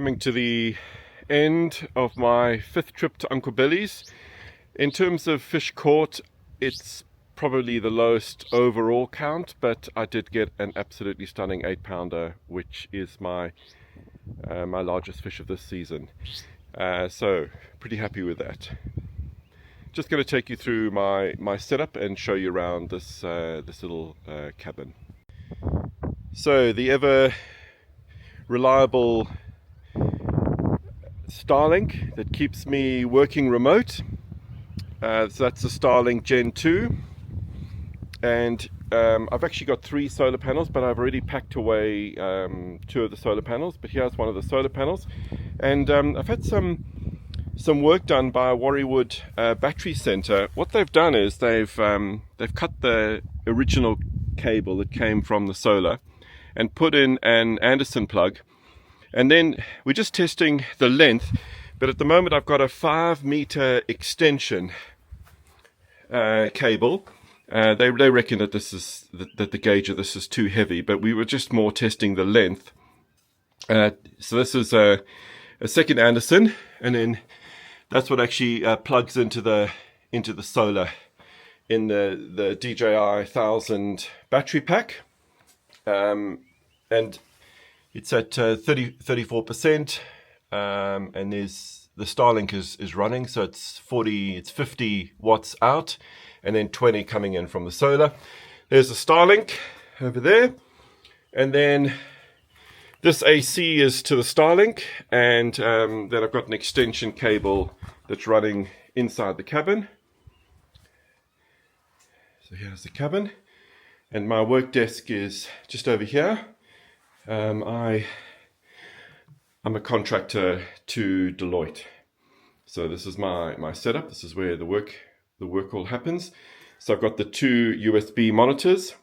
coming to the end of my 5th trip to Uncle Billy's. In terms of fish caught, it's probably the lowest overall count, but I did get an absolutely stunning 8-pounder, which is my my largest fish of this season. So pretty happy with that. Just going to take you through my setup and show you around this little cabin. So the ever reliable Starlink that keeps me working remote. So that's the Starlink Gen 2, and I've actually got 3 solar panels, but I've already packed away 2 of the solar panels. But here's one of the solar panels, and I've had some work done by Warriewood Battery Center. What they've done is they've cut the original cable that came from the solar and put in an Anderson plug, and then we're just testing the length. But at the moment I've got a 5-meter extension cable. They reckon that the gauge of this is too heavy, but we were just more testing the length. So this is a second Anderson, and then that's what actually plugs into the solar in the DJI 1000 battery pack. And it's at 34%, and there's the Starlink is running, so it's 50 watts out, and then 20 coming in from the solar. There's the Starlink over there, and then this AC is to the Starlink, and then I've got an extension cable that's running inside the cabin. So here's the cabin. And my work desk is just over here. I'm a contractor to Deloitte. So this is my setup. This is where the work all happens. So I've got the 2 USB monitors,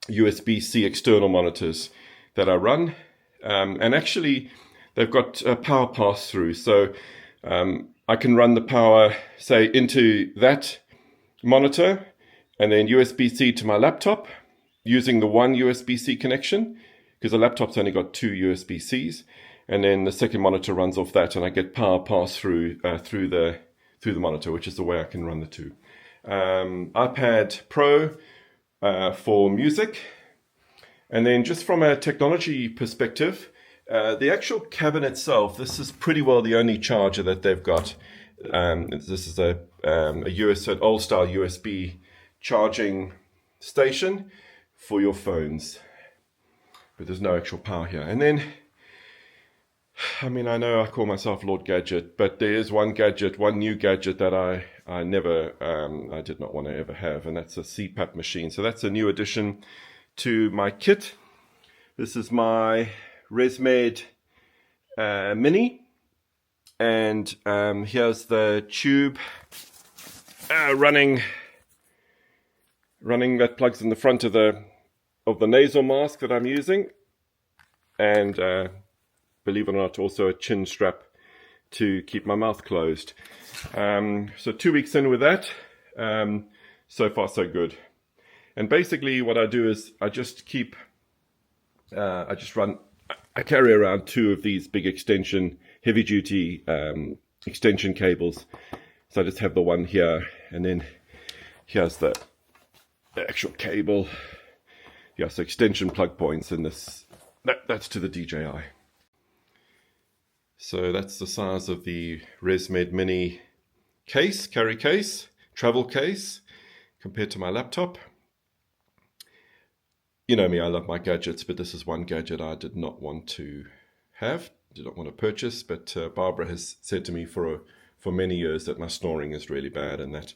USB-C external monitors that I run. And actually they've got a power pass-through. So I can run the power, say, into that monitor, and then USB-C to my laptop using the one USB-C connection, because the laptop's only got 2 USB-Cs, and then the second monitor runs off that, and I get power pass through through the monitor, which is the way I can run the 2. iPad Pro for music, and then just from a technology perspective, the actual cabin itself, this is pretty well the only charger that they've got. This is an old style USB charging station for your phones, but there's no actual power here. And then, I mean, I know I call myself Lord Gadget, but there is one new gadget that I did not want to ever have, and that's a CPAP machine. So that's a new addition to my kit. This is my ResMed Mini, and here's the tube running that plugs in the front of the nasal mask that I'm using, and believe it or not, also a chin strap to keep my mouth closed. So 2 weeks in with that, so far so good. And basically what I do is I carry around 2 of these big extension, heavy duty extension cables. So I just have the one here, and then here's the actual cable. Yeah, so extension plug points, and that's to the DJI. So that's the size of the ResMed Mini carry case, travel case, compared to my laptop. You know me, I love my gadgets, but this is one gadget I did not want to purchase. But Barbara has said to me for many years that my snoring is really bad, and that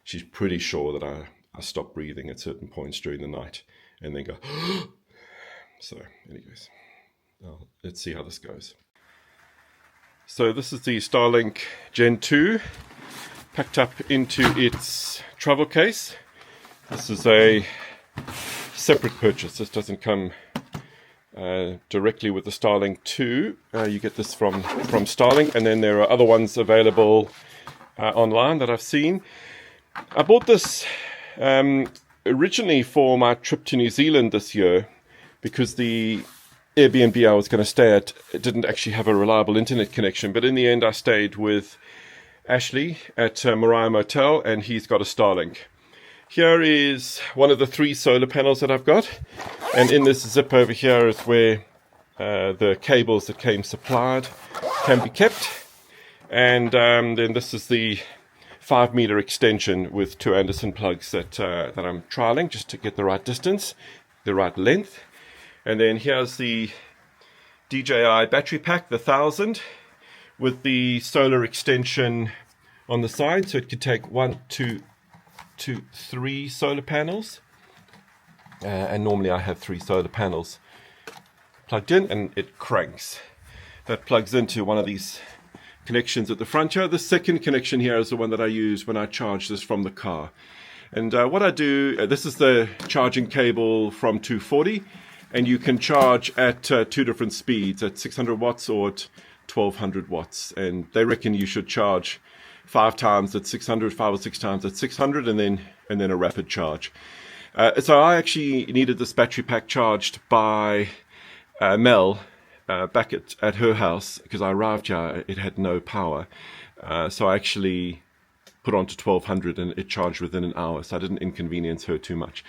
she's pretty sure that I stop breathing at certain points during the night and then go. So anyways, let's see how this goes. So this is the Starlink Gen 2 packed up into its travel case. This is a separate purchase. This doesn't come directly with the Starlink 2. You get this from Starlink, and then there are other ones available online that I've seen. I bought this originally for my trip to New Zealand this year, because the Airbnb I was going to stay at, it didn't actually have a reliable internet connection. But in the end, I stayed with Ashley at Mariah Motel, and he's got a Starlink. Here is one of the 3 solar panels that I've got. And in this zip over here is where the cables that came supplied can be kept. And then this is the 5-meter extension with 2 Anderson plugs that I'm trialing just to get the right distance, the right length. And then here's the DJI battery pack, the 1000, with the solar extension on the side, so it could take 1, 2, 3 solar panels. And normally I have 3 solar panels plugged in, and it cranks. That plugs into one of these connections at the front here. The second connection here is the one that I use when I charge this from the car. And what I do, this is the charging cable from 240, and you can charge at 2 different speeds, at 600 watts or at 1200 watts. And they reckon you should charge 5 times at 600, 5 or 6 times at 600, and then a rapid charge. So I actually needed this battery pack charged by Mel back at her house, because I arrived here, it had no power. So I actually put on to 1200 and it charged within an hour, so I didn't inconvenience her too much.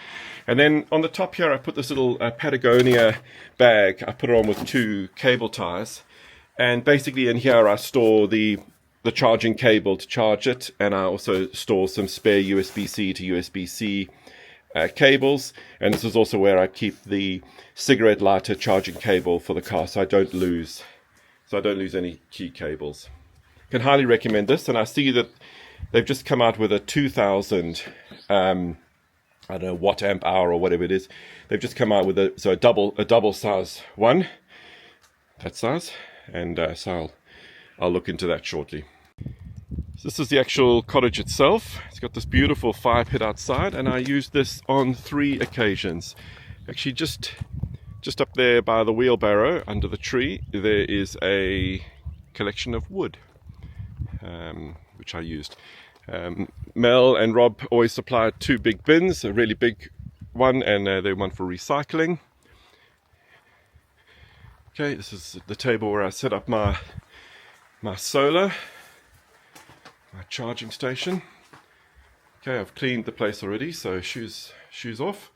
And then on the top here, I put this little Patagonia bag. I put it on with 2 cable ties, and basically in here I store the charging cable to charge it, and I also store some spare USB-C to USB-C cables. And this is also where I keep the cigarette lighter charging cable for the car, so I don't lose any key cables. Can highly recommend this. And I see that they've just come out with a 2000 I don't know, watt amp hour or whatever it is. They've just come out with a double size one, that size, and so I'll look into that shortly. So this is the actual cottage itself. It's got this beautiful fire pit outside, and I used this on 3 occasions. Actually, just up there by the wheelbarrow under the tree, there is a collection of wood, which I used. Mel and Rob always supply 2 big bins, a really big one and the one for recycling. Okay, this is the table where I set up my solar, my charging station. Okay, I've cleaned the place already, so shoes off.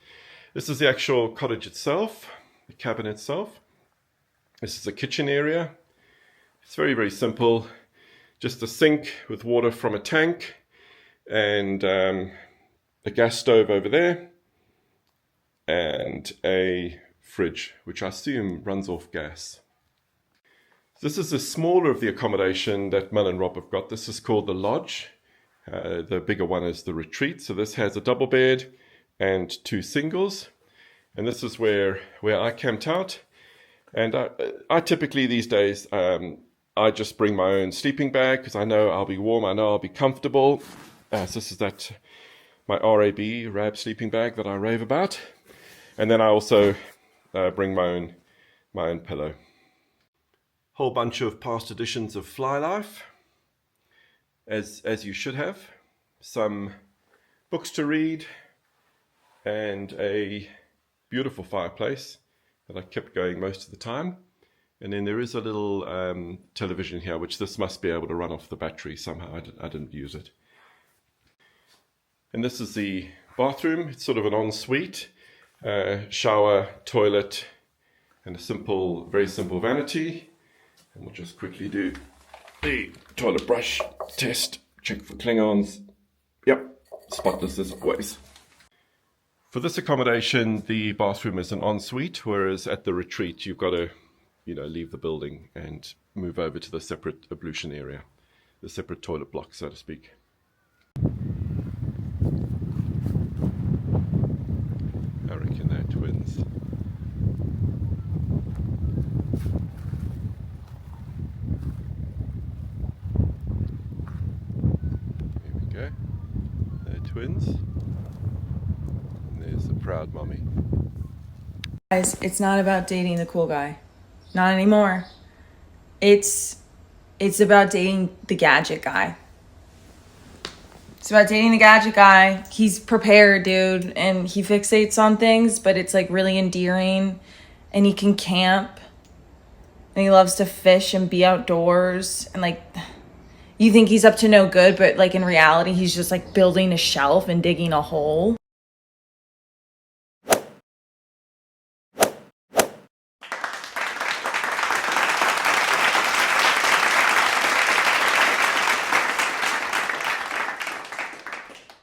This is the actual cottage itself, the cabin itself. This is the kitchen area. It's very, very simple. Just a sink with water from a tank, and a gas stove over there, and a fridge, which I assume runs off gas. This is the smaller of the accommodation that Mel and Rob have got. This is called the lodge. The bigger one is the retreat. So this has a double bed and 2 singles. And this is where I camped out. And I typically these days, I just bring my own sleeping bag, because I know I'll be warm, I know I'll be comfortable. So this is my RAB sleeping bag that I rave about. And then I also bring my own pillow. Whole bunch of past editions of Fly Life, as you should have. Some books to read, and a beautiful fireplace that I kept going most of the time. And then there is a little television here, which this must be able to run off the battery somehow. I didn't use it. And this is the bathroom. It's sort of an ensuite, shower, toilet, and a very simple vanity. And we'll just quickly do the toilet brush test, check for Klingons. Yep, spotless as always. For this accommodation, the bathroom is an ensuite, whereas at the retreat, you've got to, leave the building and move over to the separate ablution area, the separate toilet block, so to speak. I reckon they're twins. Twins. And there's the proud mommy. Guys, it's not about dating the cool guy. Not anymore. It's about dating the gadget guy. It's about dating the gadget guy. He's prepared, dude, and he fixates on things, but it's like really endearing, and he can camp, And he loves to fish and be outdoors. And like, you think he's up to no good, but like in reality, he's just like building a shelf and digging a hole.